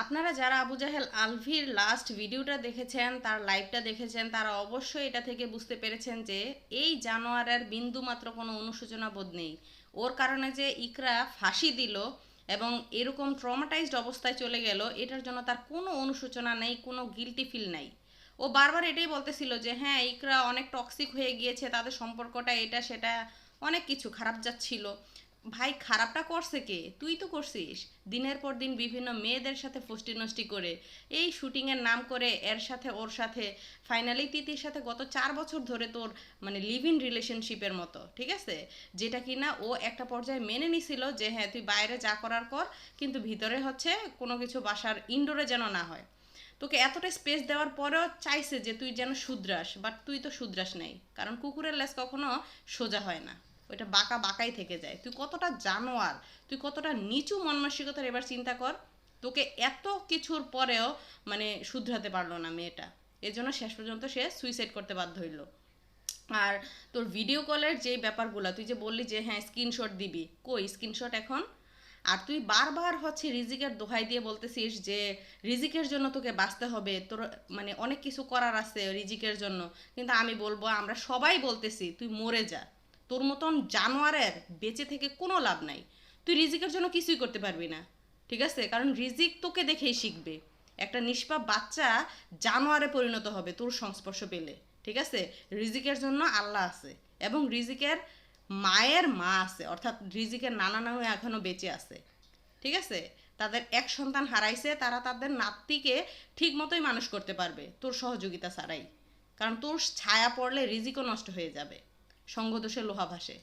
আপনারা যারা আবু জাহেল আলভির লাস্ট ভিডিওটা দেখেছেন, তার লাইভটা দেখেছেন, তারা অবশ্যই এটা থেকে বুঝতে পেরেছেন যে এই জানোয়ারের বিন্দু মাত্র কোনো অনুশোচনা বোধ নেই। ওর কারণে যে ইকরা ফাঁসি দিল এবং এরকম ট্রমাটাইজড অবস্থায় চলে গেল, এটার জন্য তার কোনো অনুশোচনা নেই, কোনো গিল্টি ফিল নাই। ও বারবার এটাই বলতেছিল যে হ্যাঁ ইকরা অনেক টক্সিক হয়ে গিয়েছে, তাদের সম্পর্কটা এটা সেটা অনেক কিছু খারাপ যাচ্ছিল। ভাই খারাপটা করছে কে? তুই তো করছিস। দিনের পর দিন বিভিন্ন মেয়েদের সাথে ফষ্টি নষ্টি করে, এই শুটিংয়ের নাম করে এর সাথে ওর সাথে, ফাইনালি তিতির সাথে গত 4 বছর ধরে তোর মানে লিভ ইন রিলেশনশিপের মতো, ঠিক আছে? যেটা কিনা ও একটা পর্যায়ে মেনে নিছিল যে হ্যাঁ তুই বাইরে যা করার কর, কিন্তু ভিতরে হচ্ছে কোনো কিছু বাসার ইনডোরে যেন না হয়। তোকে এতটা স্পেস দেওয়ার পরেও চাইছে যে তুই যেন শুধরাস, বাট তুই তো শুধরাস নাই, কারণ কুকুরের লেজ কখনো সোজা হয় না, ওইটা বাঁকা বাঁকাই থেকে যায়। তুই কতটা জানোয়ার, তুই কতটা নিচু মন মানসিকতার, এবার চিন্তা কর। তোকে এত কিছুর পরেও মানে শুধরাতে পারলো না মেয়েটা, এজন্য শেষ পর্যন্ত সে সুইসাইড করতে বাধ্য হইল। আর তোর ভিডিও কলের যে ব্যাপারগুলো তুই যে বললি যে হ্যাঁ স্ক্রিনশট দিবি, কই স্ক্রিনশট এখন? আর তুই বারবার হচ্ছে রিজিকের দোহাই দিয়ে বলতেছিস যে রিজিকের জন্য তোকে বাঁচতে হবে, তোর মানে অনেক কিছু করার আছে রিজিকের জন্য। কিন্তু আমি বলবো, আমরা সবাই বলতেছি তুই মরে যা, তোর মতন জানোয়ারের বেঁচে থেকে কোনো লাভ নাই। তুই রিজিকের জন্য কিছুই করতে পারবি না, ঠিক আছে? কারণ রিজিক তোকে দেখেই শিখবে। একটা নিষ্পাপ বাচ্চা জানোয়ারে পরিণত হবে তোর সংস্পর্শ পেলে, ঠিক আছে? রিজিকের জন্য আল্লাহ আছে, এবং রিজিকের মায়ের মা আছে, অর্থাৎ রিজিকের নানা নানু এখনও বেঁচে আছে, ঠিক আছে? তাদের এক সন্তান হারাইছে, তারা তাদের নাতিকে ঠিক মতোই মানুষ করতে পারবে তোর সহযোগিতা ছাড়াই। কারণ তোর ছায়া পড়লে রিজিকও নষ্ট হয়ে যাবে, সঙ্গদোষে লোহা ভাসে।